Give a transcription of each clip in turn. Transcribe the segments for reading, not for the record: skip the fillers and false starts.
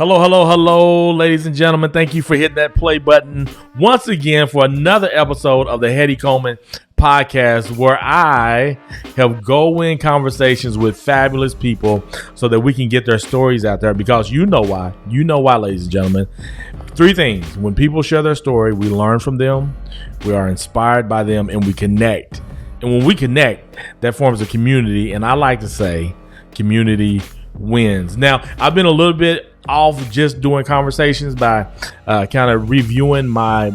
Hello, hello, hello, ladies and gentlemen. Thank you for hitting that play button once again for another episode of the Hetty Coleman podcast, where I have go-in conversations with fabulous people so that we can get their stories out there, because you know why. You know why, ladies and gentlemen. Three things. When people share their story, we learn from them, we are inspired by them, and we connect. And when we connect, that forms a community. And I like to say community wins. Now, I've been a little bit off just doing conversations by kind of reviewing my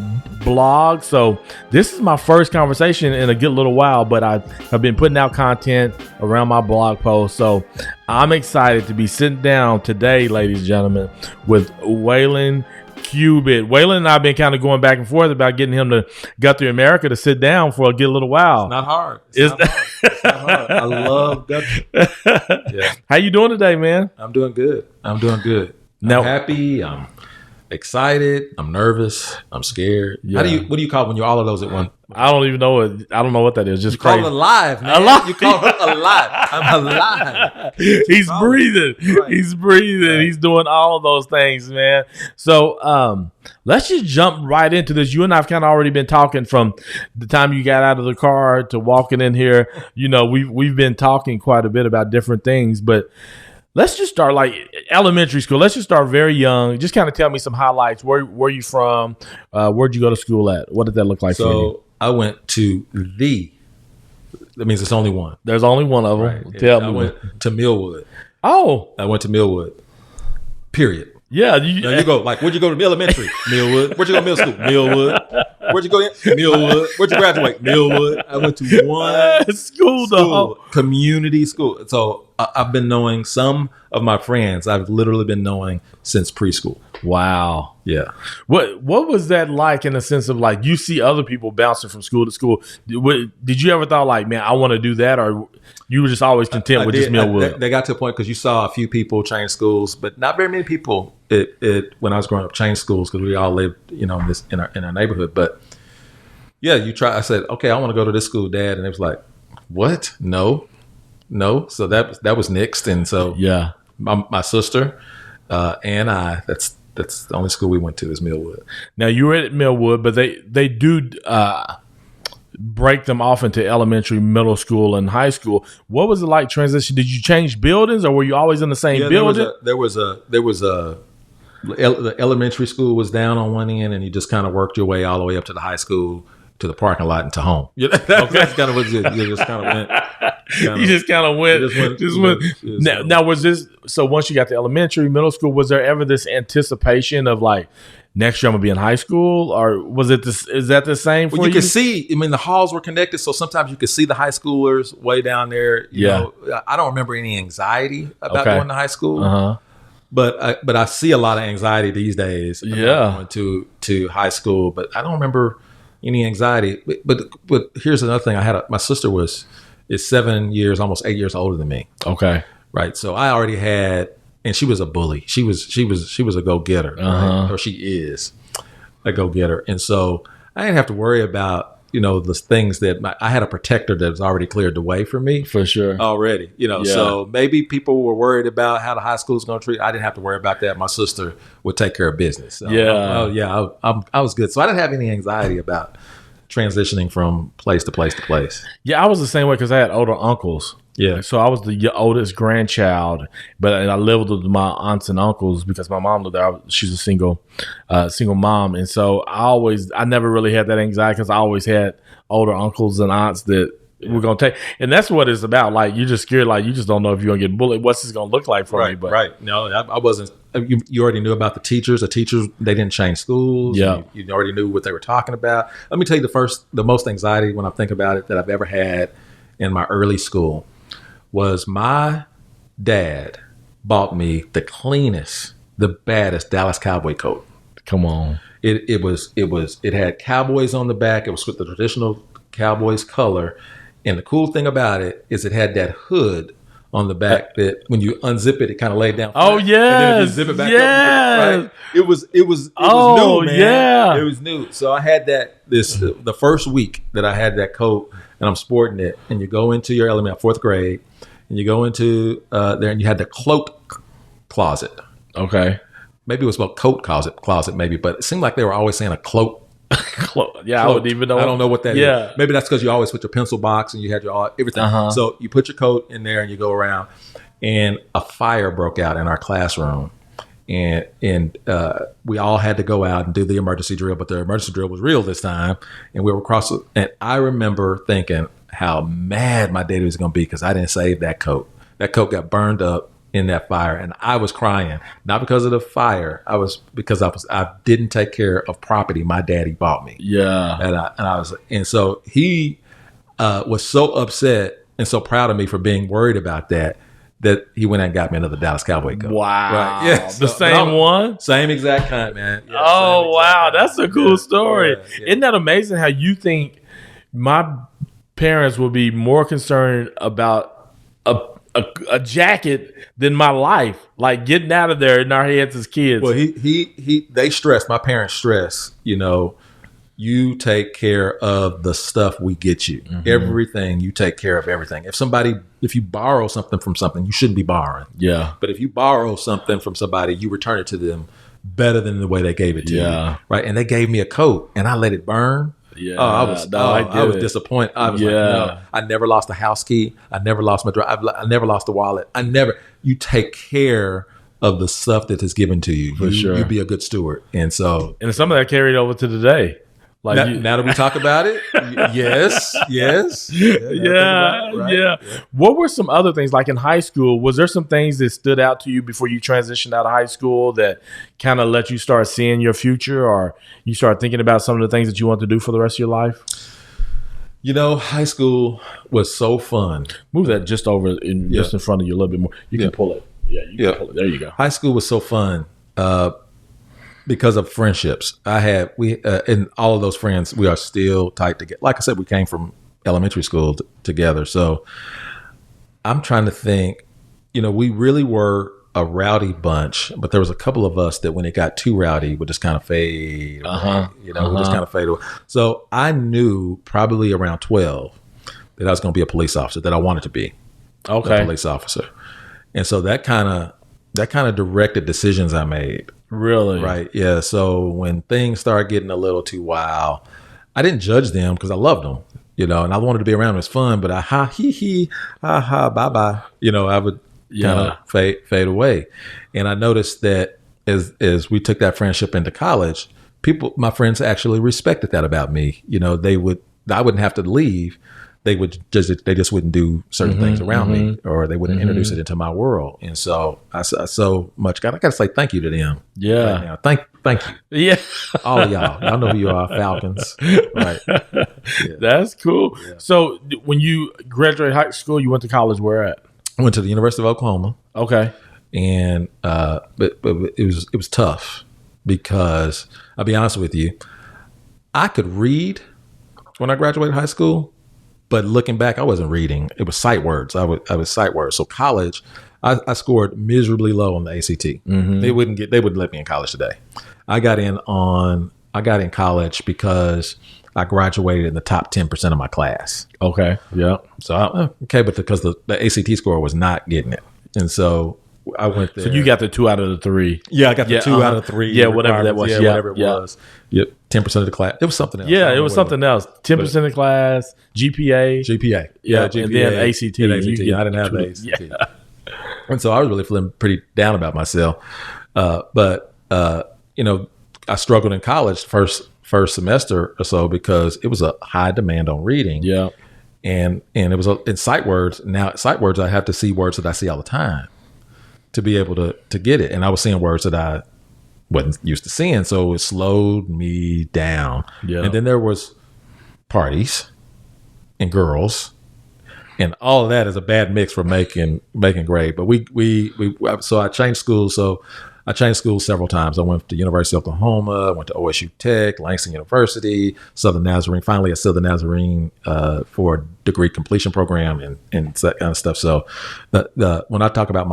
blog. So this is my first conversation in a good little while, but I have been putting out content around my blog post. So I'm excited to be sitting down today, ladies and gentlemen, with Wayland Cubit. Wayland and I have been kind of going back and forth about getting him to Guthrie America to sit down for a good little while. It's not hard. It's not hard. I love Guthrie. Yeah. How you doing today, man? I'm doing good. I'm happy. I'm excited. I'm nervous. I'm scared. Yeah. What do you call it when you're all of those at once? I don't even know I don't know what that is. Just you crazy. Call it alive, man. Alive. You call it alive. I'm alive. He's breathing. Right. He's breathing. Right. He's doing all of those things, man. So let's just jump right into this. You and I have kind of already been talking from the time you got out of the car to walking in here. You know, we've been talking quite a bit about different things, but let's just start like elementary school. Let's just start very young. Just kind of tell me some highlights. Where you from? Where'd you go to school at? What did that look like for you? I went to that means it's only one. There's only one of them. Right. I went to Millwood. Oh. I went to Millwood. Period. Yeah. You go, like, where'd you go to elementary? Millwood. Where'd you go to middle school? Millwood. Where'd you go in? Millwood. Where'd you graduate? Millwood. I went to one school, community school. So I've been knowing some of my friends. I've literally been knowing since preschool. Wow. Yeah. What was that like, in the sense of, like, you see other people bouncing from school to school? Did you ever thought, like, man, I want to do that, or you were just always content with just Millwood? They got to a point, because you saw a few people change schools, but not very many people when I was growing up changed schools, because we all lived, in our neighborhood. But yeah, I said, okay, I want to go to this school, Dad, and it was like, what? No. So that was nixed, and so yeah, my sister and I. That's the only school we went to is Millwood. Now, you were at Millwood, but they do break them off into elementary, middle school, and high school. What was it like transition? Did you change buildings, or were you always in the same building? There was the elementary school was down on one end, and you just kind of worked your way all the way up to the high school, to the parking lot, and to home. Yeah, that's kind of what it is. You just kind of went. You just kind of went. Now, was this, so once you got to elementary, middle school, was there ever this anticipation of, like, next year I'm gonna be in high school, or was it this? Is that the same for you? You could see. I mean, the halls were connected, so sometimes you could see the high schoolers way down there. You know, I don't remember any anxiety about going to high school. But I see a lot of anxiety these days. Going to high school, but I don't remember any anxiety. But here's another thing. My sister is 7 years, almost 8 years older than me. Okay. Right. So I already had, and she was a bully. She was a go-getter. Right? Or she is a go-getter. And so I didn't have to worry about, the things that I had a protector that was already cleared the way for me. For sure. Already. So maybe people were worried about how the high school is going to treat. I didn't have to worry about that. My sister would take care of business. So, I was good. So I didn't have any anxiety about transitioning from place to place to place. Yeah, I was the same way, because I had older uncles. Yeah. So I was the oldest grandchild, but I lived with my aunts and uncles because my mom lived there. She's a single mom. And so I never really had that anxiety, because I always had older uncles and aunts that were going to take. And that's what it's about. Like, you're just scared. Like, you just don't know if you're going to get bullied. What's this going to look like for me? But right. No, I wasn't. You already knew about the teachers. The teachers, they didn't change schools. Yeah. You already knew what they were talking about. Let me tell you the most anxiety when I think about it that I've ever had in my early school was my dad bought me the cleanest, the baddest Dallas Cowboy coat. Come on. It had cowboys on the back. It was with the traditional Cowboys color. And the cool thing about it is it had that hood on the back that when you unzip it, it kind of laid down flat. Oh, yes. And then zip it back up. Right? It was new, man. Yeah. It was new. So I had the first week that I had that coat, and I'm sporting it. And you go into your elementary, 4th grade, and you go into there, and you had the cloak closet. Okay. maybe it was about coat closet maybe, but it seemed like they were always saying a cloak. Yeah, I wouldn't even know. I don't know what that is. Maybe that's because you always put your pencil box and you had your everything. So you put your coat in there and you go around, and a fire broke out in our classroom, and we all had to go out and do the emergency drill, but the emergency drill was real this time, and we were and I remember thinking how mad my daddy was going to be because I didn't save that coat. That coat got burned up in that fire, and I was crying, not because of the fire. Because I didn't take care of property my daddy bought me. Yeah, and so he was so upset and so proud of me for being worried about that he went and got me another Dallas Cowboy coat. Wow, right? Yeah, the same one, same exact kind, man. Yeah, wow, that's a cool story. Yeah. Isn't that amazing? How you think my parents will be more concerned about a jacket than my life, like getting out of there in our heads as kids. Well, they stress. My parents stress. You take care of the stuff we get you. Everything, you take care of everything. If you borrow something from something, you shouldn't be borrowing. Yeah. But if you borrow something from somebody, you return it to them better than the way they gave it to you. Right. And they gave me a coat, and I let it burn. Yeah, I was disappointed. I was like, no, I never lost a house key. I never lost my drive. I never lost a wallet. You take care of the stuff that is given to you. For sure. You be a good steward. And some of that carried over to today. Like now that we talk about it, yes. Yeah. What were some other things, like in high school? Was there some things that stood out to you before you transitioned out of high school that kind of let you start seeing your future, or you start thinking about some of the things that you want to do for the rest of your life? High school was so fun. Move that just over just in front of you a little bit more. You can pull it. Yeah, you can pull it. There you go. High school was so fun. Because of friendships and all of those friends, we are still tight together. Like I said, we came from elementary school together. So I'm trying to think, we really were a rowdy bunch, but there was a couple of us that when it got too rowdy would just kind of fade away. We just kind of fade away. So I knew probably around 12 that I was going to be a police officer, that I wanted to be a police officer. And so that kind of directed decisions I made. Really? Right. Yeah. So when things started getting a little too wild, I didn't judge them because I loved them, and I wanted to be around them. It was fun, but ha bye bye. I would kind of fade away. And I noticed that as we took that friendship into college, my friends actually respected that about me. I wouldn't have to leave. They just wouldn't do certain things around me, or they wouldn't introduce it into my world. And so I so much I got to say thank you to them. Yeah. Right now. Thank you. Yeah. All of y'all. Y'all know who you are, Falcons. Right. Yeah. That's cool. Yeah. So when you graduated high school, you went to college where at? I went to the University of Oklahoma. Okay. And but it was tough because I'll be honest with you, I could read when I graduated high school. But looking back, I wasn't reading. It was sight words. I was sight words. So college, I scored miserably low on the ACT. They wouldn't let me in college today. I got in college because I graduated in the top 10% of my class. Okay. Yeah. So but because the ACT score was not getting it, and so I went there. So you got the 2 out of the 3. Yeah, I got the 2 out of 3. Yeah, whatever that was. Yeah, whatever it was. Yep, 10% of the class. It was something else. Yeah, it was something else. 10% of the class, GPA. Yeah, GPA. And then ACT. I didn't have the ACT. Yeah. And so I was really feeling pretty down about myself. But I struggled in college first semester or so because it was a high demand on reading. Yeah. And it was in sight words. Now, sight words, I have to see words that I see all the time to be able to get it. And I was seeing words that I wasn't used to seeing. So it slowed me down. Yeah. And then there was parties and girls, and all of that is a bad mix for making grade. But so I changed schools. So I changed schools several times. I went to University of Oklahoma, I went to OSU Tech, Langston University, Southern Nazarene, finally at Southern Nazarene for a degree completion program and that kind of stuff. So when I talk about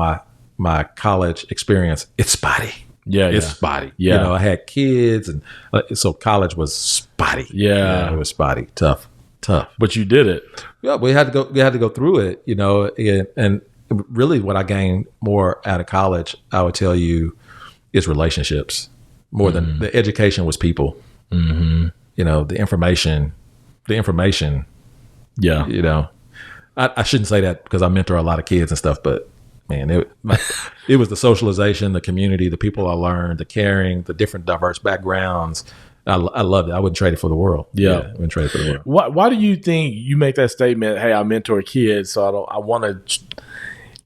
my college experience, it's spotty. Yeah, it's spotty. Yeah, I had kids, and so college was spotty. Yeah, it was spotty, tough. But you did it. Yeah, we had to go through it. And really, what I gained more out of college, I would tell you, is relationships more than the education was people. Mm-hmm. You know, the information. Yeah. You know, I shouldn't say that because I mentor a lot of kids and stuff, but man, it was the socialization, the community, the people I learned, the caring, the different diverse backgrounds. I loved it. I wouldn't trade it for the world. Yeah. I wouldn't trade it for the world. Why do you think you make that statement? Hey, I mentor kids, so I want to,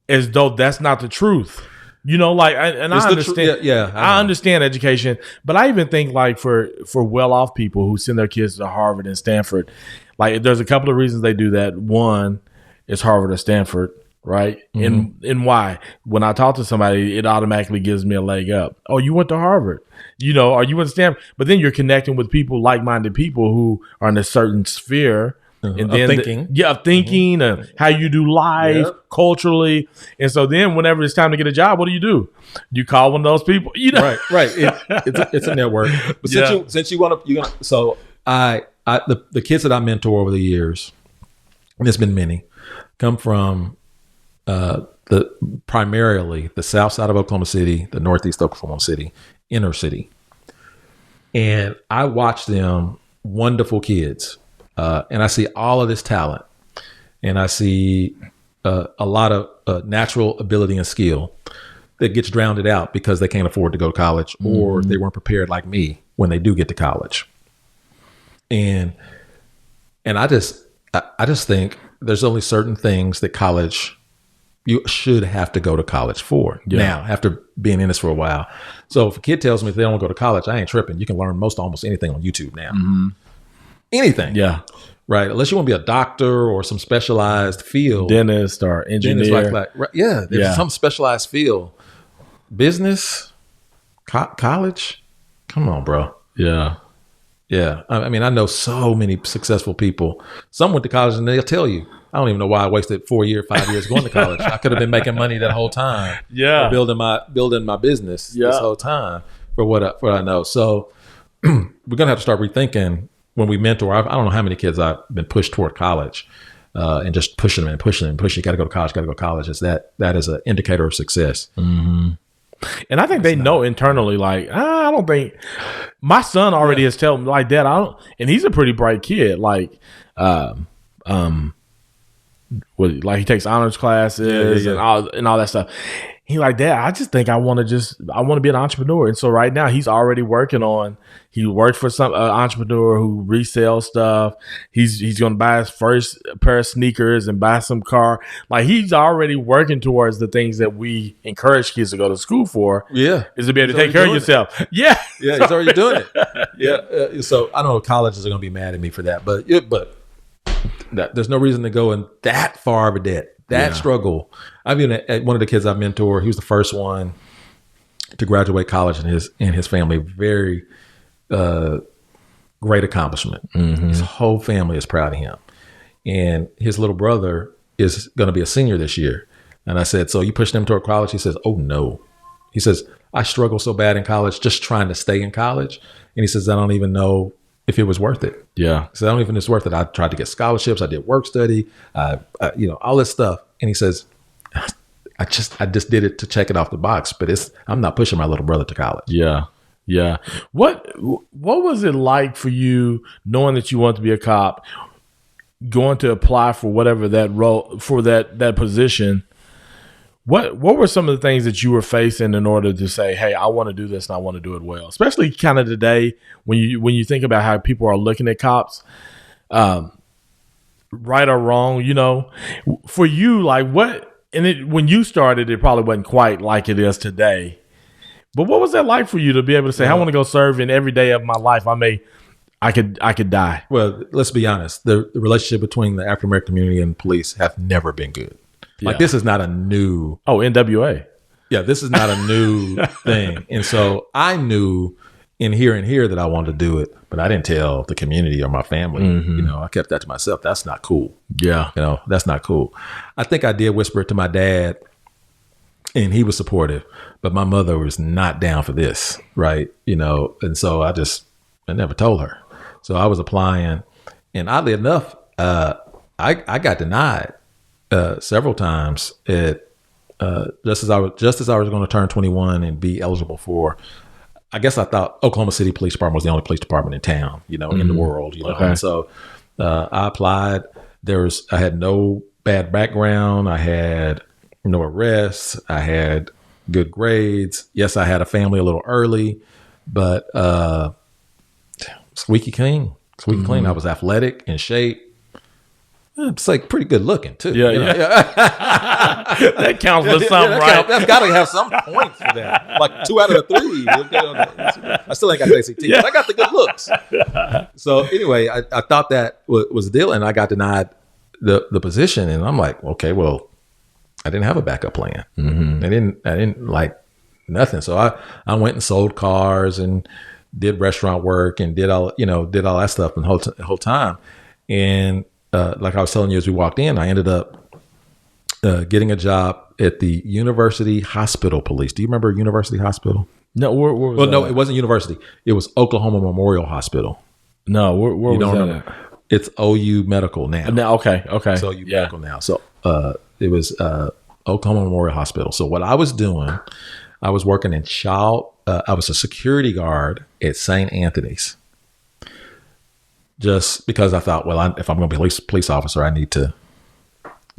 as though that's not the truth. You know, like, I understand. I understand education, but I even think like for well-off people who send their kids to Harvard and Stanford, like there's a couple of reasons they do that. One is Harvard or Stanford, right? Mm-hmm. And why? When I talk to somebody, it automatically gives me a leg up. Oh, you went to Harvard, you know, or you went to Stanford, but then you're connecting with people, like-minded people who are in a certain sphere. And then thinking, and how you do life culturally, and so then whenever it's time to get a job, what do? You call one of those people, you know? Right. It's a network. But since you want to, so the kids that I mentor over the years, and there's been many, come from primarily the south side of Oklahoma City, the northeast Oklahoma City, inner city, and I watch them, wonderful kids. And I see all of this talent, and I see a lot of natural ability and skill that gets drowned out because they can't afford to go to college, or they weren't prepared like me when they do get to college. And I just think there's only certain things that college you should have to go to college for now, after being in this for a while. So if a kid tells me if they don't go to college, I ain't tripping. You can learn almost anything on YouTube now. Mm-hmm. Anything. Yeah. Right. Unless you want to be a doctor or some specialized field. Dentist or engineer. There's some specialized field. Business, college. Come on, bro. Yeah. Yeah. I mean, I know so many successful people. Some went to college and they'll tell you, I don't even know why I wasted 4 years, 5 years going to college. I could have been making money that whole time. Yeah. Building my business this whole time for what I know. So we're going to have to start rethinking. When we mentor, I don't know how many kids I've been pushed toward college, and just pushing them. You got to go to college. That is an indicator of success. Mm-hmm. And I think they know internally, like, I don't think my son already has told me like that. And he's a pretty bright kid. Like, he takes honors classes and all that stuff. He like, Dad, I just think I want to be an entrepreneur. And so right now he's already he worked for some entrepreneur who resells stuff. He's going to buy his first pair of sneakers and buy some car. Like, he's already working towards the things that we encourage kids to go to school for. Yeah. Is to be able to take care of yourself. Yeah. Yeah. He's already doing it. Yeah. So I know colleges are going to be mad at me for that, but there's no reason to go in that far of a debt. Struggle. I've been at one of the kids I mentor. He was the first one to graduate college in his family. Very great accomplishment. Mm-hmm. His whole family is proud of him. And his little brother is going to be a senior this year. And I said, so you pushed him toward college? He says, oh, no. He says, I struggled so bad in college, just trying to stay in college. And he says, I don't even know if it was worth it. Yeah. So I don't even know if it's worth it. I tried to get scholarships. I did work study, all this stuff. And he says, I just did it to check it off the box, but I'm not pushing my little brother to college. Yeah. Yeah. What was it like for you knowing that you wanted to be a cop, going to apply for whatever that role, for that position? What were some of the things that you were facing in order to say, hey, I want to do this and I want to do it well? Especially kind of today when you think about how people are looking at cops, right or wrong, for you, like when you started, it probably wasn't quite like it is today. But what was that like for you to be able to say, I want to go serve in every day of my life? I could die. Well, let's be honest. The relationship between the African American community and police have never been good. Like, this is not a new... Oh, NWA. Yeah, this is not a new thing. And so I knew in here that I wanted to do it, but I didn't tell the community or my family. Mm-hmm. I kept that to myself. That's not cool. Yeah. That's not cool. I think I did whisper it to my dad, and he was supportive, but my mother was not down for this, right? And so I never told her. So I was applying, and oddly enough, I got denied several times at just as I was going to turn 21 and be eligible for, I guess I thought Oklahoma City Police Department was the only police department in town, in the world, Okay. And so I applied. I had no bad background. I had no arrests. I had good grades. Yes, I had a family a little early, but squeaky clean. I was athletic, in shape. It's like pretty good looking too. Yeah. That counts for something, right? That's got to have some points for that. Like 2 out of the 3. I still ain't got the ACT, but I got the good looks. So anyway, I thought that was the deal, and I got denied the position, and I'm like, okay, well, I didn't have a backup plan. Mm-hmm. I didn't like nothing. So I went and sold cars and did restaurant work and did all that stuff the whole time. And like I was telling you as we walked in, I ended up getting a job at the University Hospital Police. Do you remember University Hospital? No, where was that? No, it wasn't University. It was Oklahoma Memorial Hospital. No, where was that? It's OU Medical now. Okay. So OU Medical now. So it was Oklahoma Memorial Hospital. So what I was doing, I was working in I was a security guard at St. Anthony's. Just because I thought, well, if I'm going to be a police officer, I need to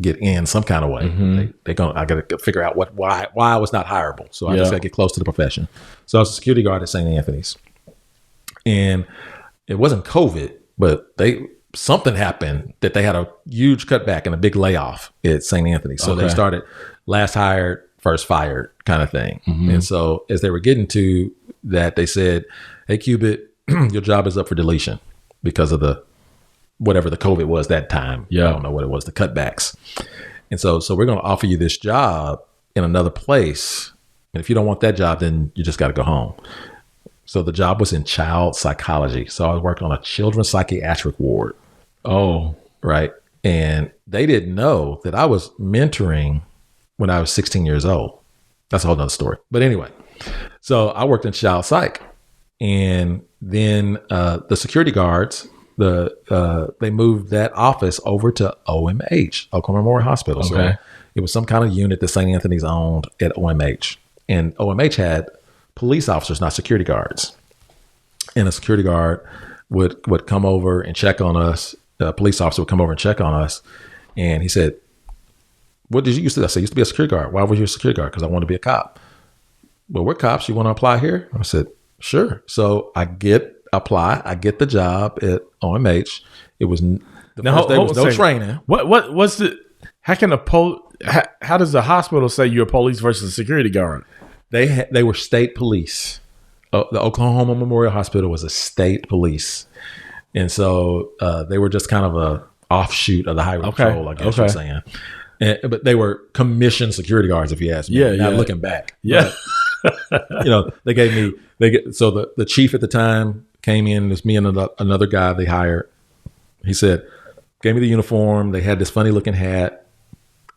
get in some kind of way. Mm-hmm. I got to figure out why I was not hireable. So I just got to get close to the profession. So I was a security guard at St. Anthony's, and it wasn't COVID, but something happened that they had a huge cutback and a big layoff at St. Anthony's. So they started last hired, first fired kind of thing. Mm-hmm. And so as they were getting to that, they said, "Hey, Cubit, your job is up for deletion." Because of whatever the COVID was that time. Yeah. I don't know what it was, the cutbacks. And so we're going to offer you this job in another place. And if you don't want that job, then you just got to go home. So the job was in child psychology. So I was working on a children's psychiatric ward. Oh. Right. And they didn't know that I was mentoring when I was 16 years old. That's a whole nother story. But anyway, so I worked in child psych. And then the security guards, they moved that office over to OMH, Oklahoma Memorial Hospital. Okay. So it was some kind of unit that St. Anthony's owned at OMH. And OMH had police officers, not security guards. And a security guard would come over and check on us. A police officer would come over and check on us. And he said, "What did you used to do?" I said, "I used to be a security guard." "Why was you a security guard?" "Because I wanted to be a cop." "Well, we're cops. You want to apply here?" I said, "Sure." So I get the job at OMH. It was first day was no training. What's the? How can how does the hospital say you're a police versus a security guard? They were state police. The Oklahoma Memorial Hospital was a state police, and so they were just kind of a offshoot of the highway patrol. I guess you're saying. But they were commissioned security guards, if you ask me. Not looking back. Yeah. But, they gave me. So the chief at the time came in. It was me and another guy they hired. He said, gave me the uniform. They had this funny looking hat,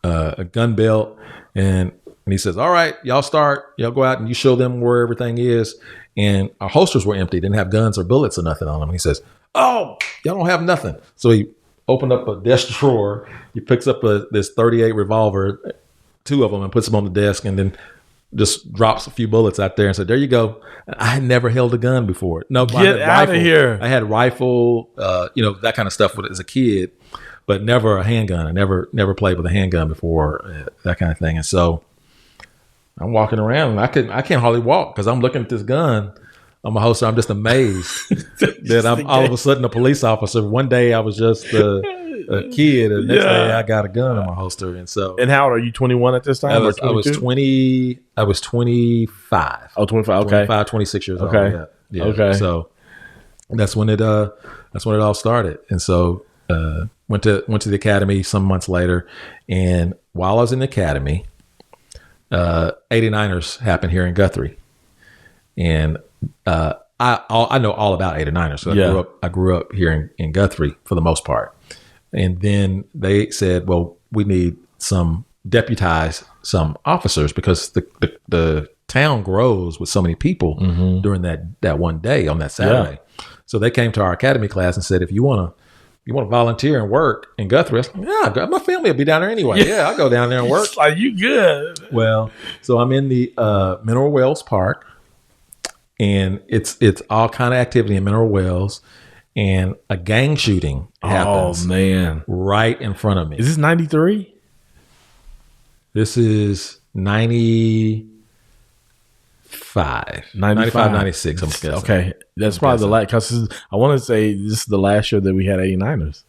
a gun belt, and he says, "All right, y'all start. Y'all go out and you show them where everything is." And our holsters were empty. Didn't have guns or bullets or nothing on them. He says, "Oh, y'all don't have nothing." So he opened up a desk drawer. He picks up this .38 revolver, 2 of them, and puts them on the desk, and then just drops a few bullets out there and said, "There you go." I had never held a gun before. No, get out of here. I had rifle, that kind of stuff as a kid, but never a handgun. I never played with a handgun before, that kind of thing. And so I'm walking around and I can't hardly walk because I'm looking at this gun on my holster. I'm just amazed that I'm all of a sudden a police officer. One day I was just a kid, and the next day I got a gun in my holster. And how old are you? 21 at this time? I was 20. I was 25. Oh, 25. Okay, 25, 26 years old. Okay. Yeah. Okay. So that's when it all started. And so went to the academy some months later, and while I was in the academy, 89ers happened here in Guthrie, and I know all about 89ers. So I grew up here in Guthrie for the most part. And then they said, "Well, we need deputize some officers because the town grows with so many people during that one day on that Saturday." So they came to our academy class and said, "If you want to you want to volunteer and work in Guthrie? I said, yeah, my family will be down there anyway. Yeah, I'll go down there and work. It's like, you good. Well, so I'm in the Mineral Wells Park, and it's all kind of activity in Mineral Wells, and a gang shooting happens. Oh, man. Right in front of me. Is this 93? This is 95, 96. I'm guessing. Okay. That's probably the last, because I want to say this is the last year that we had 89ers.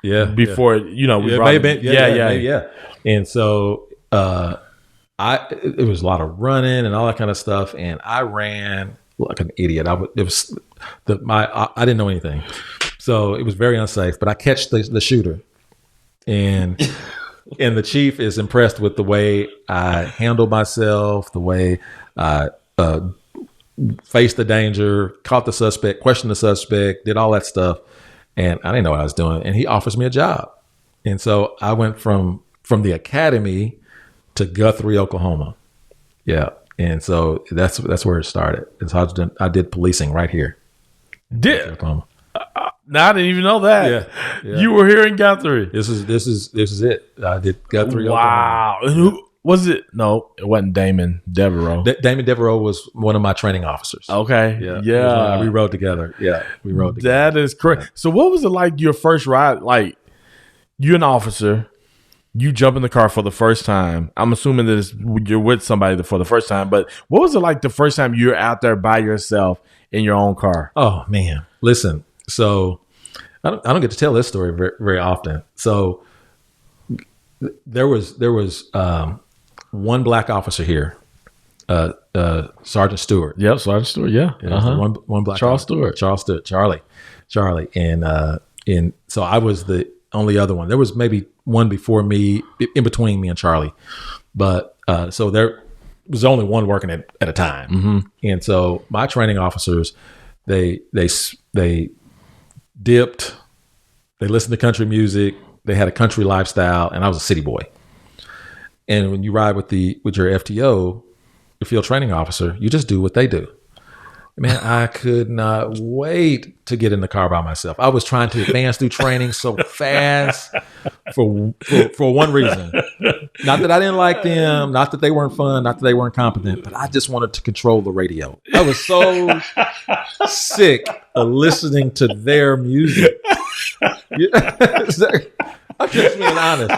Yeah. Before, we may have been. Yeah. And so it was a lot of running and all that kind of stuff. And I ran like an idiot. I didn't know anything. So it was very unsafe, but I catch the shooter, and the chief is impressed with the way I handled myself, the way I faced the danger, caught the suspect, questioned the suspect, did all that stuff. And I didn't know what I was doing. And he offers me a job. And so I went from the academy to Guthrie, Oklahoma. Yeah. And so that's where it started. And so I did policing right here. Oklahoma. Now I didn't even know that. Yeah. You were here in Guthrie. This is it. I did Guthrie. Wow. Oklahoma. And who was it? No, it wasn't Damon Devereaux. Damon Devereaux was one of my training officers. Okay. Yeah. We rode together. Yeah. We rode together. That is correct. So what was it like your first ride? Like, you're an officer, you jump in the car for the first time. I'm assuming that you're with somebody for the first time, but what was it like the first time you're out there by yourself in your own car? Oh, man. Listen. So I don't get to tell this story very, very often. So there was one black officer here, Sergeant Stewart. Yep, Sergeant Stewart. Yeah, one black Charles officer. Charlie, and so I was the only other one. There was maybe one before me, in between me and Charlie, but so there was only one working at a time. Mm-hmm. And so my training officers, they dipped, they listened to country music, they had a country lifestyle, and I was a city boy. And when you ride with your FTO, your field training officer, you just do what they do. Man, I could not wait to get in the car by myself. I was trying to advance through training so fast for one reason. Not that I didn't like them, not that they weren't fun, not that they weren't competent, but I just wanted to control the radio. I was so sick of listening to their music. I'm just being honest.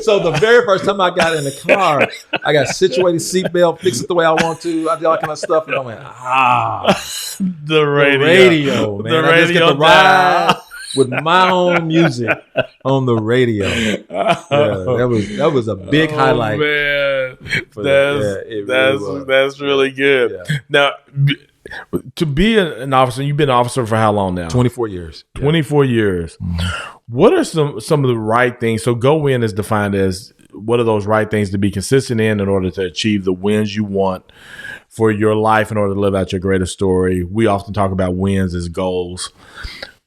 So the very first time I got in the car, I got situated, seatbelt, fix it the way I want to. I did all kind of stuff, and I went, the radio, man. I just get to ride with my own music on the radio. Yeah, that was a big highlight. Man, that's really good. Yeah. Now, to be an officer, you've been an officer for how long now? 24 years. 24 years. Mm-hmm. What are some of the right things? So go in is defined as, what are those right things to be consistent in order to achieve the wins you want for your life, in order to live out your greatest story? We often talk about wins as goals.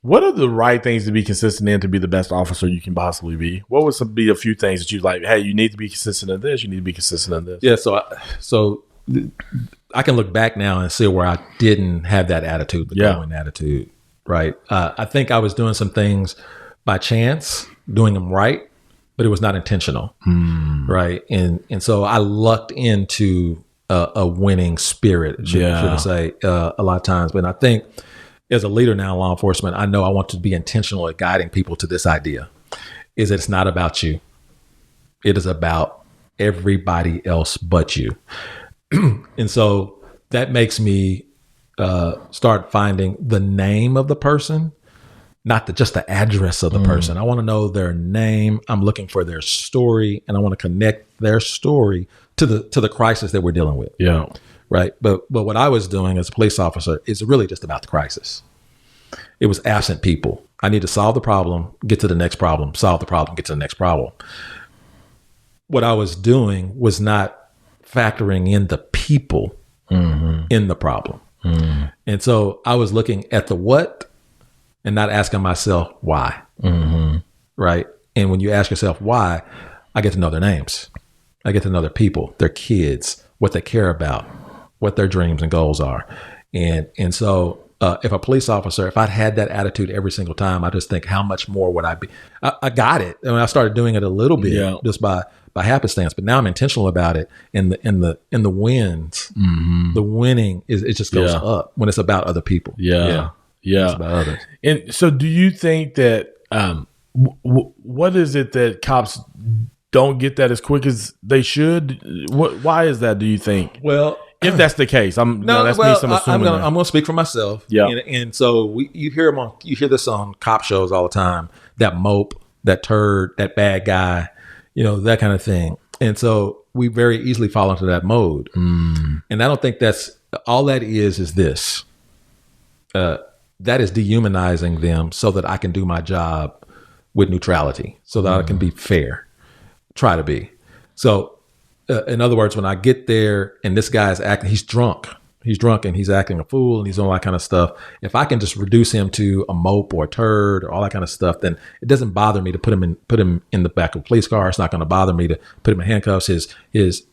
What are the right things to be consistent in to be the best officer you can possibly be? What would be a few things that you're like, hey, you need to be consistent in this, you need to be consistent in this? Yeah, so I can look back now and see where I didn't have that attitude, the going attitude, right? I think I was doing some things by chance, doing them right, but it was not intentional, right? And so I lucked into a winning spirit, should I say, a lot of times. But I think as a leader now in law enforcement, I know I want to be intentional at guiding people to this idea, is that it's not about you. It is about everybody else but you. And so that makes me start finding the name of the person, not just the address of the person. I want to know their name. I'm looking for their story, and I want to connect their story to the crisis that we're dealing with. Yeah. Right. But what I was doing as a police officer is really just about the crisis. It was absent people. I need to solve the problem, get to the next problem, solve the problem, get to the next problem. What I was doing was not factoring in the people in the problem. And so I was looking at the what and not asking myself why. Right. And when you ask yourself why, I get to know their names. I get to know their people, their kids, what they care about, what their dreams and goals are. And so if a police officer, if I'd had that attitude every single time, I just think how much more would I be? I got it. I mean, I started doing it a little bit just by happenstance, but now I'm intentional about it. In the wins, the winning it just goes up when it's about other people. Yeah. It's about others. And so, do you think that what is it that cops don't get that as quick as they should? Why is that? Do you think? Well, if that's the case, I'm going to speak for myself. Yeah, and so you hear this on cop shows all the time. That mope, that turd, that bad guy, that kind of thing. And so we very easily fall into that mode. And I don't think that's all that is this. That is dehumanizing them so that I can do my job with neutrality, so that I can be fair, try to be. So. In other words, when I get there and this guy is acting, he's drunk and he's acting a fool and he's doing all that kind of stuff. If I can just reduce him to a mope or a turd or all that kind of stuff, then it doesn't bother me to put him in the back of a police car. It's not going to bother me to put him in handcuffs. His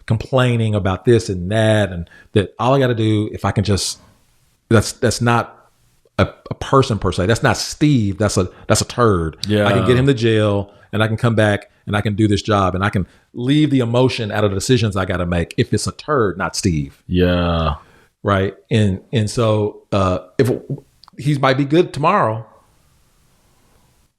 complaining about this and that, and that all I got to do, if I can just, that's not a person per se. That's not Steve. That's a turd. Yeah. I can get him to jail and I can come back and I can do this job and I can leave the emotion out of the decisions I got to make if it's a turd, not Steve. Yeah. Right. And so if he might be good tomorrow,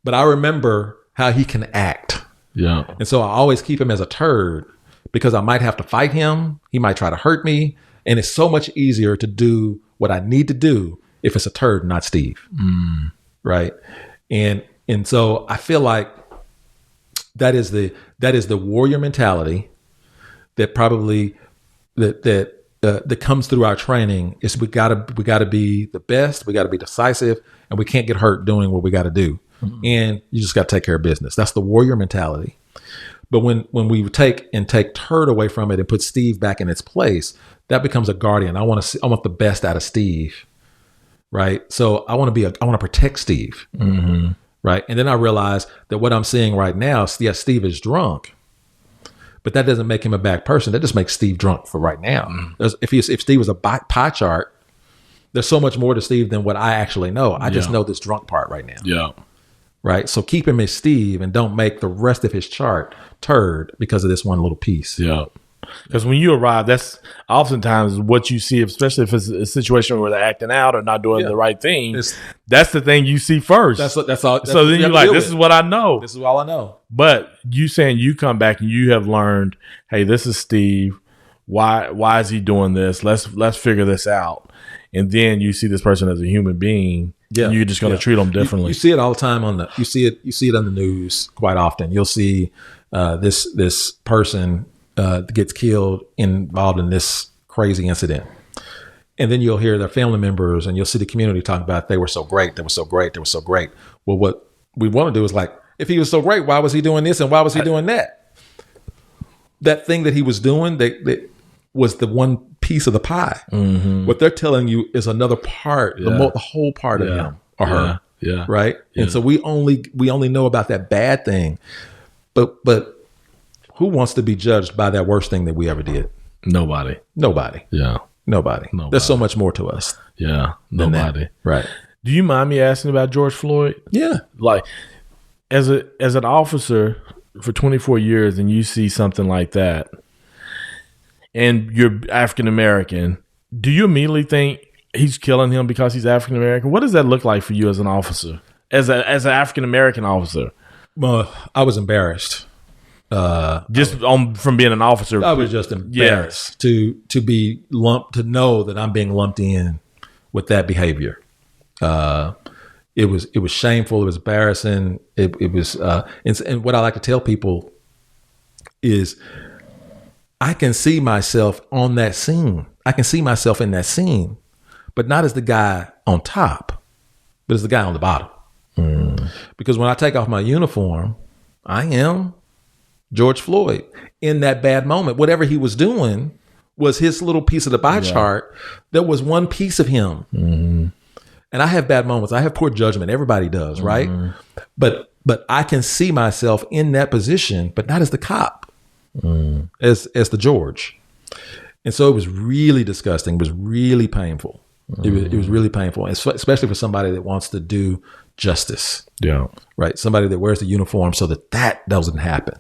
but I remember how he can act. Yeah. And so I always keep him as a turd because I might have to fight him. He might try to hurt me. And it's so much easier to do what I need to do if it's a turd, not Steve. Right. And so I feel like that is the warrior mentality that probably that comes through our training. Is we gotta be the best, we gotta be decisive, and we can't get hurt doing what we gotta do. And you just gotta take care of business. That's the warrior mentality. But when we take turd away from it and put Steve back in its place, that becomes a guardian. I want the best out of Steve, right? So I want to protect Steve. Right. And then I realized that what I'm seeing right now, yes, Steve is drunk, but that doesn't make him a bad person. That just makes Steve drunk for right now. If Steve was a pie chart, there's so much more to Steve than what I actually know. I just know this drunk part right now. Yeah. Right. So keep him as Steve and don't make the rest of his chart turd because of this one little piece. Yeah. Because when you arrive, that's oftentimes what you see, especially if it's a situation where they're acting out or not doing the right thing. That's the thing you see first. That's all. So then you're like, this is what I know. This is all I know. But you saying you come back and you have learned, hey, this is Steve. Why is he doing this? Let's figure this out. And then you see this person as a human being. Yeah, and you're just going to treat them differently. You see it all the time you see it on the news quite often. You'll see this person gets killed involved in this crazy incident. And then you'll hear their family members and you'll see the community talk about they were so great. They were so great. They were so great. Well, what we want to do is like, if he was so great, why was he doing this and why was he doing that? That thing that he was doing that was the one piece of the pie. What they're telling you is another part, the whole part of him or her. Yeah. Right. Yeah. And so we only know about that bad thing, but who wants to be judged by that worst thing that we ever did? Nobody. Yeah. Nobody. There's so much more to us. Yeah. Nobody. Right. Do you mind me asking about George Floyd? Yeah. Like as an officer for 24 years and you see something like that and you're African American, do you immediately think he's killing him because he's African American? What does that look like for you as an officer? As an African American officer? Well, I was embarrassed. From being an officer, I was just embarrassed to be lumped, to know that I'm being lumped in with that behavior. It was shameful. It was embarrassing. It was, and what I like to tell people is, I can see myself on that scene. I can see myself in that scene, but not as the guy on top, but as the guy on the bottom. Because when I take off my uniform, I am George Floyd in that bad moment. Whatever he was doing was his little piece of the pie chart. That was one piece of him. And I have bad moments. I have poor judgment. Everybody does, right? But I can see myself in that position, but not as the cop, as the George. And so it was really disgusting. It was really painful. It was really painful, especially for somebody that wants to do justice. Yeah. Right. Somebody that wears the uniform so that doesn't happen.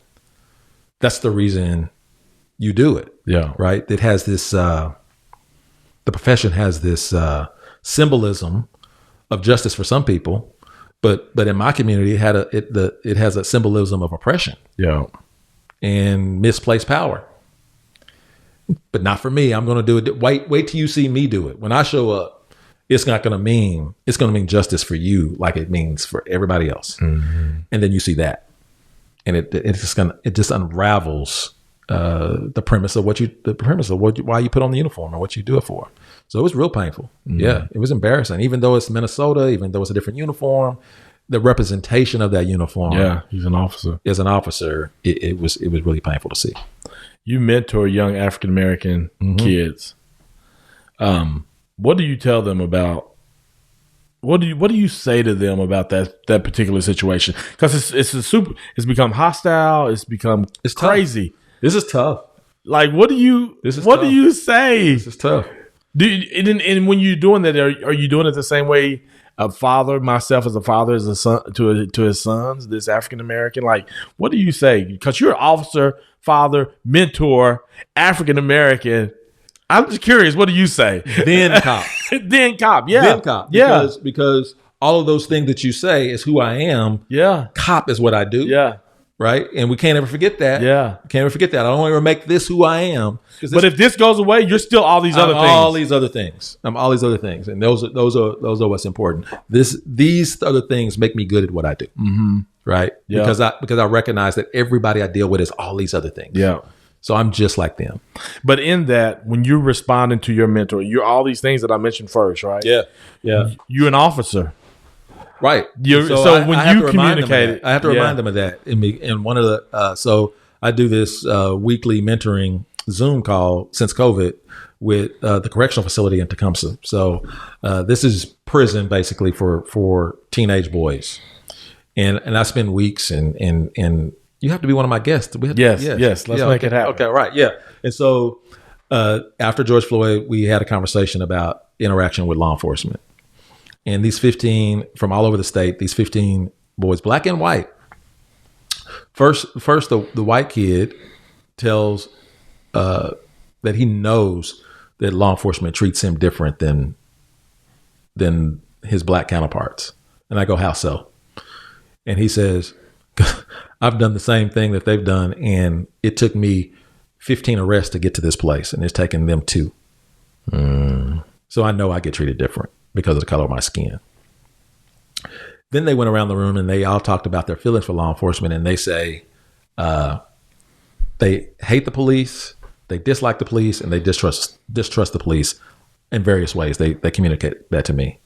That's the reason you do it. Yeah. Right. It has this, the profession has this symbolism of justice for some people, but in my community, it has a symbolism of oppression. Yeah. And misplaced power. But not for me. I'm going to do it. Wait till you see me do it. When I show up, it's going to mean justice for you like it means for everybody else. Mm-hmm. And then you see that. And it just unravels the premise of why you put on the uniform and what you do it for. So it was real painful. Mm-hmm. Yeah, it was embarrassing. Even though it's Minnesota, even though it's a different uniform, the representation of that uniform. Yeah, he's an officer. As an officer, it was really painful to see. You mentor young African American kids. What do you tell them about? What do you say to them about that particular situation? Because it's become hostile. It's crazy. Tough. This is tough. Like, what do you say? This is tough. And when you're doing that, are you doing it the same way a father, myself as a father, as a son to his sons, this African American? Like, what do you say? Because you're an officer, father, mentor, African American. I'm just curious. What do you say? Then cop. Then cop. Yeah. Then cop. Because all of those things that you say is who I am. Yeah. Cop is what I do. Yeah. Right. And we can't ever forget that. Yeah. Can't ever forget that. I don't ever make this who I am. But if this goes away, you're still all these other things. All these other things. I'm all these other things. And those are what's important. These other things make me good at what I do. Mm-hmm. Right. Yeah. Because I recognize that everybody I deal with is all these other things. Yeah. So I'm just like them. But in that, when you're responding to your mentor, you're all these things that I mentioned first, right? Yeah. Yeah. You're an officer. Right. So when you communicate, I have to remind them of that. And one of the so I do this weekly mentoring Zoom call since COVID with the correctional facility in Tecumseh. So this is prison basically for teenage boys, and I spend weeks and you have to be one of my guests. Yes. Let's make it happen. Okay. Right. Yeah. And so after George Floyd, we had a conversation about interaction with law enforcement. And these 15 from all over the state, these 15 boys, black and white. First, the white kid tells that he knows that law enforcement treats him different than his black counterparts. And I go, how so? And he says, I've done the same thing that they've done, and it took me 15 arrests to get to this place, and it's taken them 2. So I know I get treated different because of the color of my skin. Then they went around the room and they all talked about their feelings for law enforcement, and they say they hate the police, they dislike the police, and they distrust the police in various ways. They communicate that to me.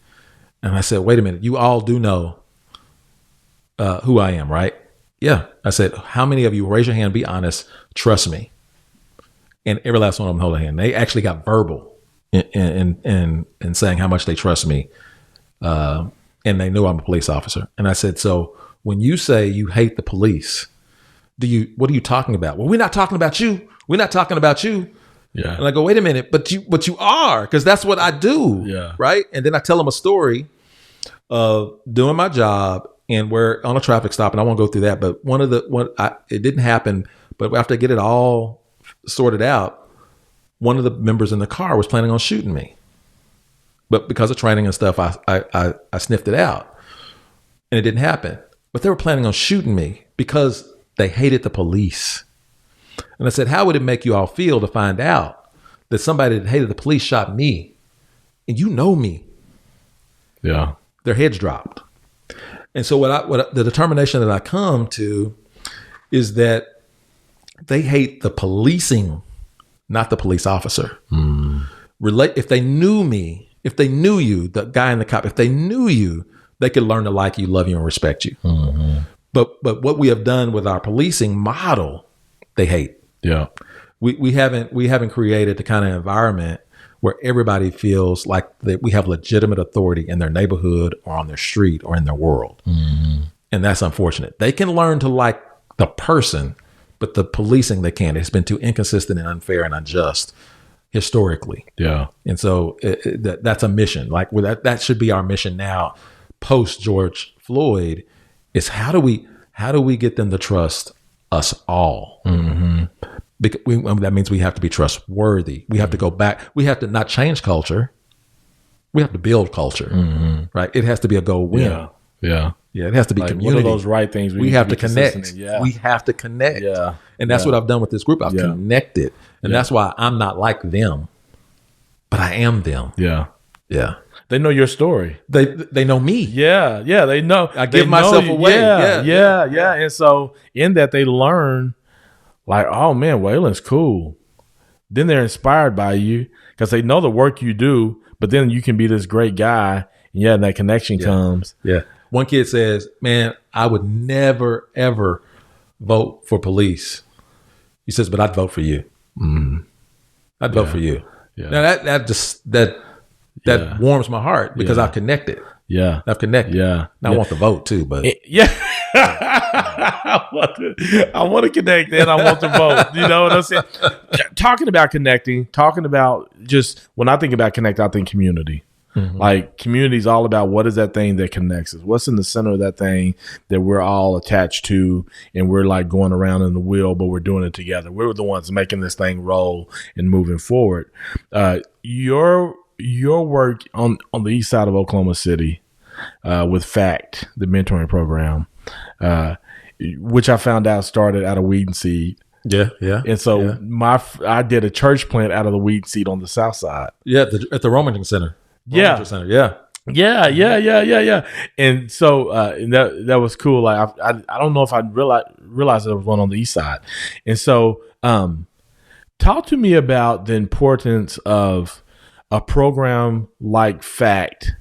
And I said, wait a minute, you all do know who I am, right? Yeah. I said, how many of you, raise your hand, be honest, trust me? And every last one of them held a hand. They actually got verbal in saying how much they trust me. And they know I'm a police officer. And I said, so when you say you hate the police, what are you talking about? Well, we're not talking about you. We're not talking about you. Yeah. And I go, wait a minute, but you are, because that's what I do. Yeah. Right. And then I tell them a story of doing my job, and we're on a traffic stop, and I won't go through that. But it didn't happen. But after I get it all sorted out, one of the members in the car was planning on shooting me. But because of training and stuff, I sniffed it out, and it didn't happen. But they were planning on shooting me because they hated the police. And I said, how would it make you all feel to find out that somebody that hated the police shot me, and you know me? Yeah. Their heads dropped. And so the determination that I come to is that they hate the policing, not the police officer. If they knew me, if they knew you, the guy and the cop, if they knew you, they could learn to like you, love you, and respect you. Mm-hmm. But what we have done with our policing model, they hate. Yeah. We haven't created the kind of environment where everybody feels like that we have legitimate authority in their neighborhood or on their street or in their world. Mm-hmm. And that's unfortunate. They can learn to like the person, but the policing they can't. It's been too inconsistent and unfair and unjust historically. Yeah. And so that's a mission. Like that should be our mission now, post George Floyd, is how do we get them to trust us all? Mm-hmm. Because that means we have to be trustworthy. We have to go back. We have to not change culture. We have to build culture, right? It has to be a go win. Yeah. It has to be community. What are those right things we have to connect? Yeah. We have to connect. Yeah. And that's what I've done with this group. I've connected. And that's why I'm not like them, but I am them. Yeah. Yeah. They know your story. They know me. Yeah. Yeah. They know. I give myself away. Yeah. And so in that, they learn like, oh man, Wayland's cool. Then they're inspired by you because they know the work you do, but then you can be this great guy. And that connection comes. Yeah. One kid says, man, I would never, ever vote for police. He says, but I'd vote for you. I'd vote for you. Yeah. Now that warms my heart because I've connected. Yeah. I've connected. Yeah. Now I want to vote too, but I want to connect and I want to vote. You know what I'm saying? Talking about connecting, talking about just when I think about connect, I think community. Like community is all about what is that thing that connects us? What's in the center of that thing that we're all attached to, and we're like going around in the wheel, but we're doing it together. We're the ones making this thing roll and moving forward. Your work on the east side of Oklahoma City with FACT, the mentoring program, which I found out started out of Weed and Seed. Yeah. And so I did a church plant out of the Weed and Seed on the south side. Yeah, at the Roman Center. Yeah. Center. Yeah. And so and that was cool. Like I don't know if I realized there was one on the east side. And so talk to me about the importance of a program like FACT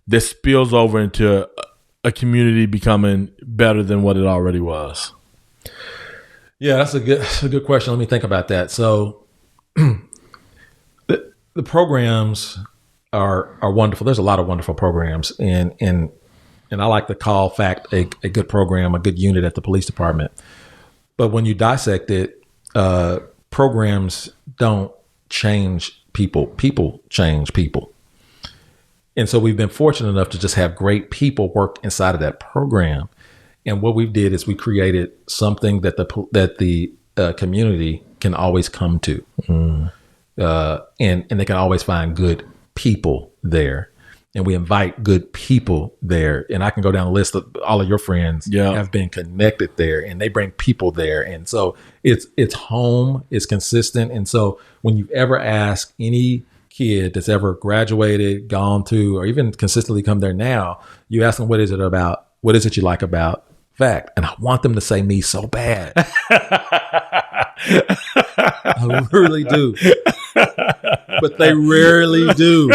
that spills over into a community becoming better than what it already was. Yeah, that's a good question. Let me think about that. So the programs are wonderful. There's a lot of wonderful programs, and I like to call FACT a good program, a good unit at the police department. But when you dissect it, programs don't change people. People change people. And so we've been fortunate enough to just have great people work inside of that program. And what we did is we created something that the community can always come to, and they can always find good people there, and we invite good people there. And I can go down the list of all of your friends have been connected there, and they bring people there. And so it's home, it's consistent. And so when you ever ask any kid that's ever graduated, gone to, or even consistently come there now, you ask them, what is it you like about FACT? And I want them to say me so bad. I really do. But they rarely do.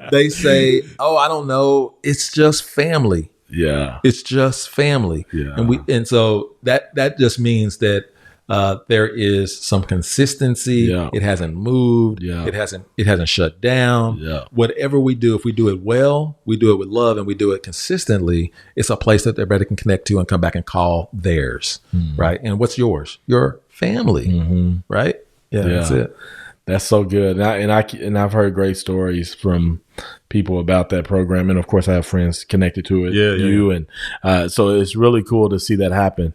They say, oh, I don't know. It's just family. Yeah. It's just family. Yeah. And so that just means that there is some consistency. Yeah. It hasn't moved. Yeah. It hasn't shut down. Yeah. Whatever we do, if we do it well, we do it with love, and we do it consistently, it's a place that everybody can connect to and come back and call theirs. Right. And what's yours? Your family. Right. Yeah. That's it. That's so good. And I've heard great stories from people about that program. And of course I have friends connected to it. And so it's really cool to see that happen.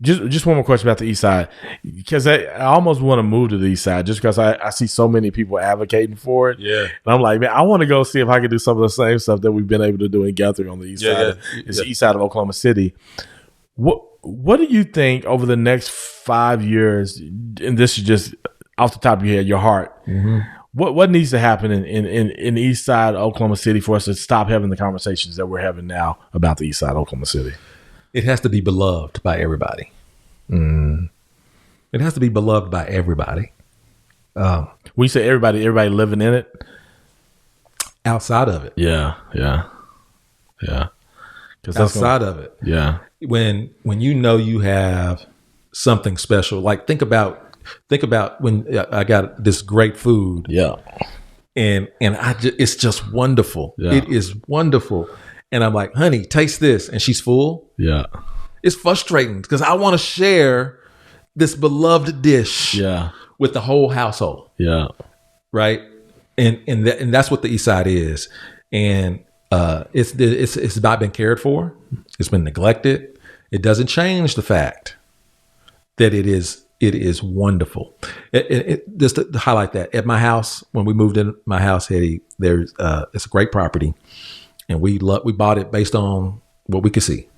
Just one more question about the east side, because I almost want to move to the east side just because I see so many people advocating for it. Yeah. And I'm like, man, I want to go see if I can do some of the same stuff that we've been able to do in Guthrie on the east side. It's the east side of Oklahoma City. What do you think over the next 5 years, and this is just off the top of your head, your heart, what needs to happen in the east side of Oklahoma City for us to stop having the conversations that we're having now about the east side of Oklahoma City? It has to be beloved by everybody. It has to be beloved by everybody. When you say everybody living in it? Outside of it. Yeah. Outside of it. Yeah. When you have something special, like think about when I got this great food. Yeah. And it's just wonderful. Yeah. It is wonderful. And I'm like, honey, taste this. And she's full. Yeah. It's frustrating because I want to share this beloved dish with the whole household. Yeah. Right. And that's what the East Side is. And it's not been cared for. It's been neglected. It doesn't change the fact that it is wonderful. Just to highlight that, at my house, when we moved in my house, Hetty, it's a great property, and we bought it based on what we could see.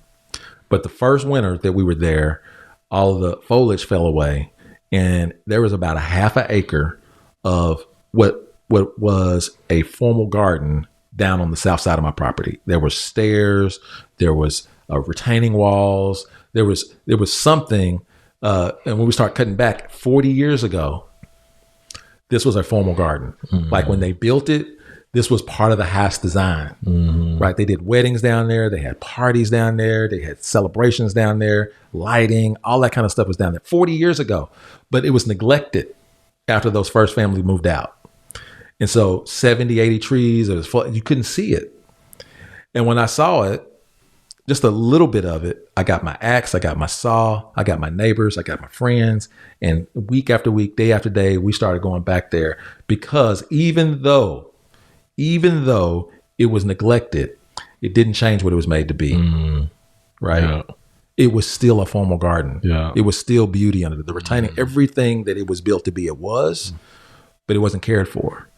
But the first winter that we were there, all of the foliage fell away, and there was about a half an acre of what was a formal garden down on the south side of my property. There were stairs, there was retaining walls, there was something. And when we start cutting back 40 years ago, this was a formal garden. Mm-hmm. Like when they built it, this was part of the house design, right? They did weddings down there. They had parties down there. They had celebrations down there, lighting, all that kind of stuff was down there 40 years ago. But it was neglected after those first family moved out. And so 70, 80 trees, you couldn't see it. And when I saw it, just a little bit of it, I got my axe, I got my saw, I got my neighbors, I got my friends. And week after week, day after day, we started going back there because even though it was neglected, it didn't change what it was made to be. Mm-hmm. Right? Yeah. It was still a formal garden. Yeah. It was still beauty under the retaining everything that it was built to be. It was, but it wasn't cared for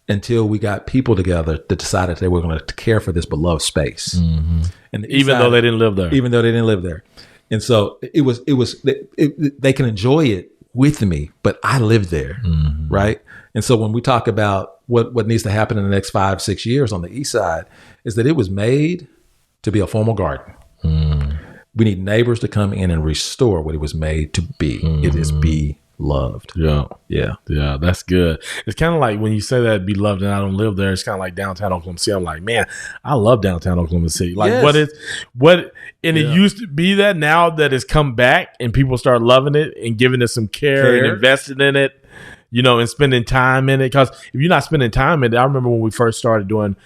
until we got people together that decided they were going to care for this beloved space. Mm-hmm. And even though they didn't live there. And so they can enjoy it with me, but I live there. Mm-hmm. Right. And so when we talk about what needs to happen in the next 5-6 years on the East Side is that it was made to be a formal garden. Mm. We need neighbors to come in and restore what it was made to be. Mm. It is beloved. Yeah. That's good. It's kind of like when you say that beloved and I don't live there, it's kind of like downtown Oklahoma City. I'm like, man, I love downtown Oklahoma City. Like yes. It used to be that. Now that it's come back and people start loving it and giving it some care and investing in it, and spending time in it. Because if you're not spending time in it, I remember when we first started doing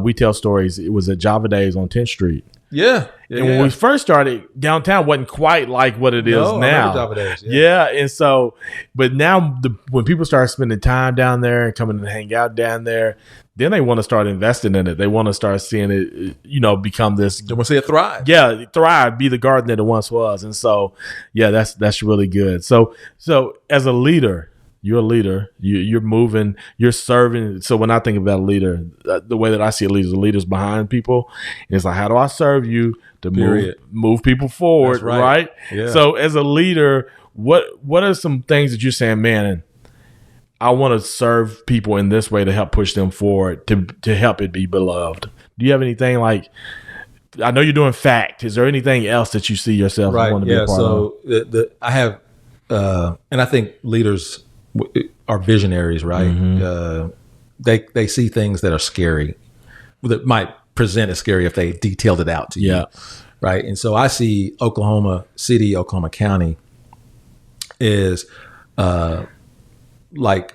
We Tell Stories, it was at Java Days on 10th Street. Yeah. And when we first started, downtown wasn't quite like what it is now. Java Days, and so, but now when people start spending time down there and coming to hang out down there, then they want to start investing in it. They want to start seeing it, become this. They want to see it thrive. Yeah, thrive, be the garden that it once was. And so, that's really good. So as a leader, you're a leader. You're moving. You're serving. So when I think about a leader, the way that I see a leader's behind people. And it's like, how do I serve you to move people forward? That's right. Yeah. So as a leader, what are some things that you're saying, man, I want to serve people in this way to help push them forward, to help it be beloved? Do you have anything like? I know you're doing FACT. Is there anything else that you see yourself wanting to be a part of? So I have, and I think leaders are visionaries, right? Mm-hmm. They see things that are scary, that might present as scary if they detailed it out to you, right? And so I see Oklahoma City, Oklahoma County is like,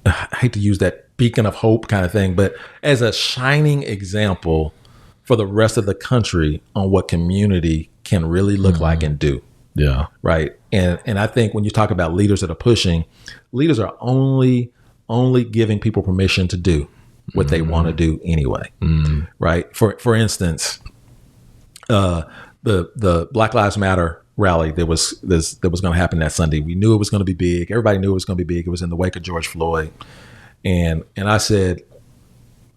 I hate to use that beacon of hope kind of thing, but as a shining example for the rest of the country on what community can really look like and do. Yeah. Right. And I think when you talk about leaders that are pushing, leaders are only giving people permission to do what they want to do anyway. Mm. Right. For instance, the Black Lives Matter rally that was going to happen that Sunday. We knew it was going to be big. Everybody knew it was going to be big. It was in the wake of George Floyd. And I said,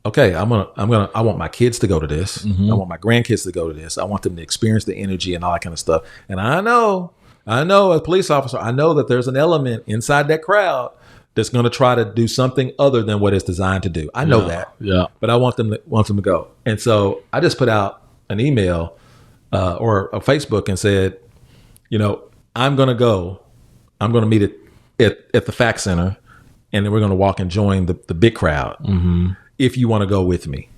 okay, I want my kids to go to this. Mm-hmm. I want my grandkids to go to this. I want them to experience the energy and all that kind of stuff. And I know as a police officer, I know that there's an element inside that crowd that's going to try to do something other than what it's designed to do. I know that. Yeah. But I want them to go. And so I just put out an email or a Facebook and said, I'm going to go. I'm going to meet at the FACT Center, and then we're going to walk and join the big crowd. Mm-hmm. If you want to go with me.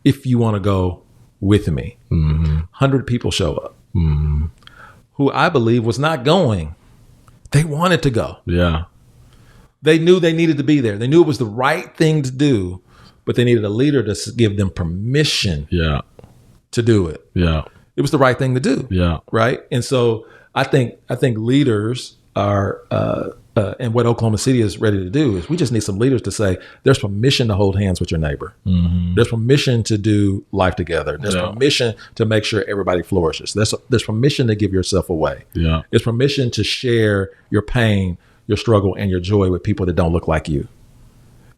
If you want to go with me. Mm-hmm. 100 people show up. Mm-hmm. Who I believe was not going. They wanted to go. Yeah. They knew they needed to be there. They knew it was the right thing to do, but they needed a leader to give them permission to do it. Yeah. It was the right thing to do. Yeah. Right. And so I think leaders are, and what Oklahoma City is ready to do is we just need some leaders to say there's permission to hold hands with your neighbor. Mm-hmm. There's permission to do life together. There's permission to make sure everybody flourishes. There's permission to give yourself away. Yeah. There's permission to share your pain, your struggle, and your joy with people that don't look like you.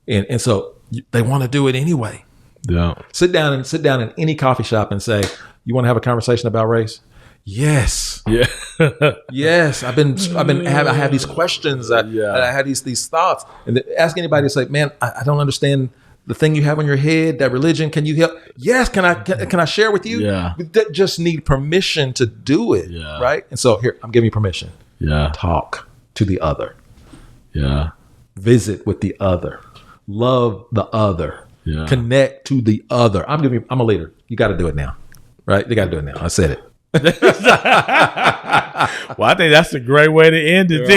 And so they want to do it anyway. Yeah. Sit down in any coffee shop and say, you want to have a conversation about race? Yes. Yeah. Yes. I have these questions. I have these thoughts, and ask anybody to say, man, I don't understand the thing you have on your head, that religion. Can you help? Yes. Can I share with you? Yeah. We just need permission to do it. Yeah. Right. And so here, I'm giving you permission. Yeah. Talk to the other. Yeah. Visit with the other. Love the other. Yeah. Connect to the other. I'm a leader. You got to do it now. Right. You got to do it now. I said it. Well, I think that's a great way to end it.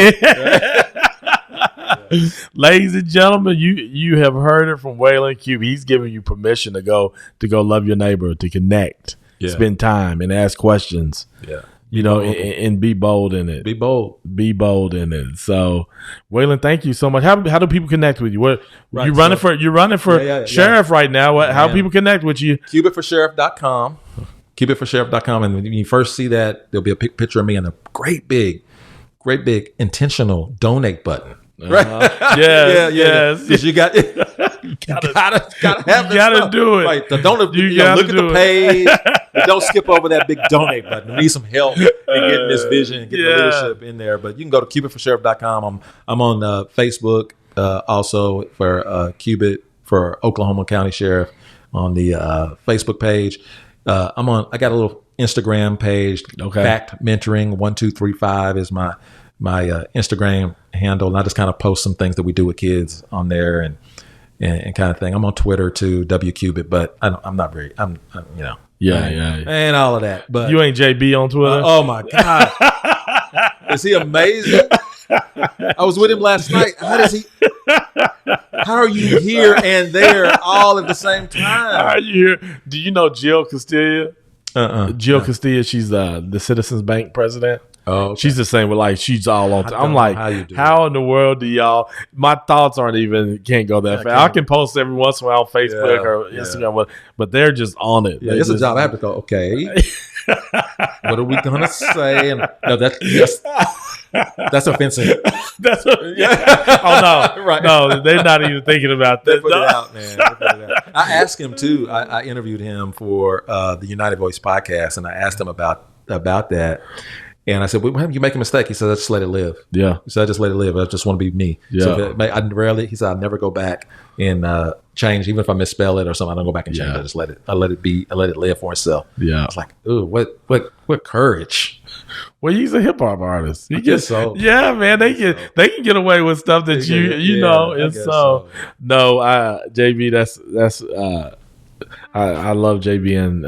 Right. Ladies and gentlemen, you have heard it from Wayland Cubit. He's giving you permission to go love your neighbor, to connect, spend time, and ask questions. Yeah, and be bold in it. Be bold in it. So, Wayland, thank you so much. How do people connect with you? What you're running for sheriff right now? How do people connect with you? Cubitforsheriff.com. Cubitforsheriff.com, and when you first see that, there'll be a picture of me and a great big intentional donate button. Right? Yes. Because you gotta have this you gotta stuff. Do it. Right. So don't look at the page. Don't skip over that big donate button. We need some help in getting this vision and getting the leadership in there. But you can go to Cubitforsheriff.com. I'm on Facebook also for Cubit for Oklahoma County Sheriff on the Facebook page. I got a little Instagram page. Okay. Fact Mentoring 1235 is my Instagram handle, and I just kind of post some things that we do with kids on there and kind of thing. I'm on Twitter too, WCubit, but I'm not very. I'm and all of that. But you ain't JB on Twitter. Oh my God, is he amazing? I was with him last night. How are you here and there all at the same time? How are you here? Do you know Jill Castilla? Jill Castilla, she's the Citizens Bank president. Oh, okay. She's the same with she's all on. I'm like, how in the world do y'all? My thoughts can't go that far. I can post every once in a while on Facebook or Instagram, but they're just on it. Yeah, it's a job. I have to go, okay, what are we going to say? And no, that's offensive. Oh no, right? No, they're not even thinking about that. They put it out, man. I asked him too. I interviewed him for the United Voice podcast, and I asked him about that. And I said, well, you make a mistake. He said, I just let it live. Yeah. He said, I just let it live. I just want to be me. Yeah. So he said, I never go back and change. Even if I misspell it or something, I don't go back and change. I just let it be. I let it live for itself. Yeah. I was like, ooh, what courage. Well, he's a hip hop artist. Yeah, man. They can get away with stuff that you know. And so no, JB, that's I love JB, and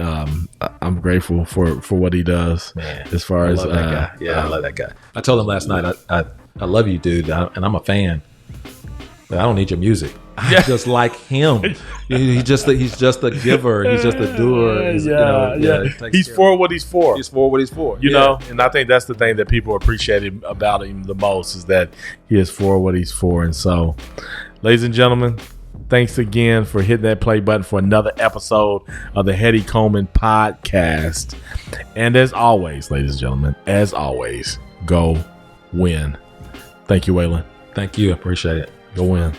I'm grateful for what he does. Man, as far as that guy. Yeah, I love that guy. I told him last night, I love you, dude, and I'm a fan. But I don't need your music. I just like him. He's just a giver. He's just a doer. He's for what he's for. He's for what he's for. You know, and I think that's the thing that people appreciate about him the most is that he is for what he's for. And so, ladies and gentlemen, thanks again for hitting that play button for another episode of the Hetty Coleman podcast. And as always, ladies and gentlemen, go win. Thank you, Wayland. Thank you. I appreciate it. Go win.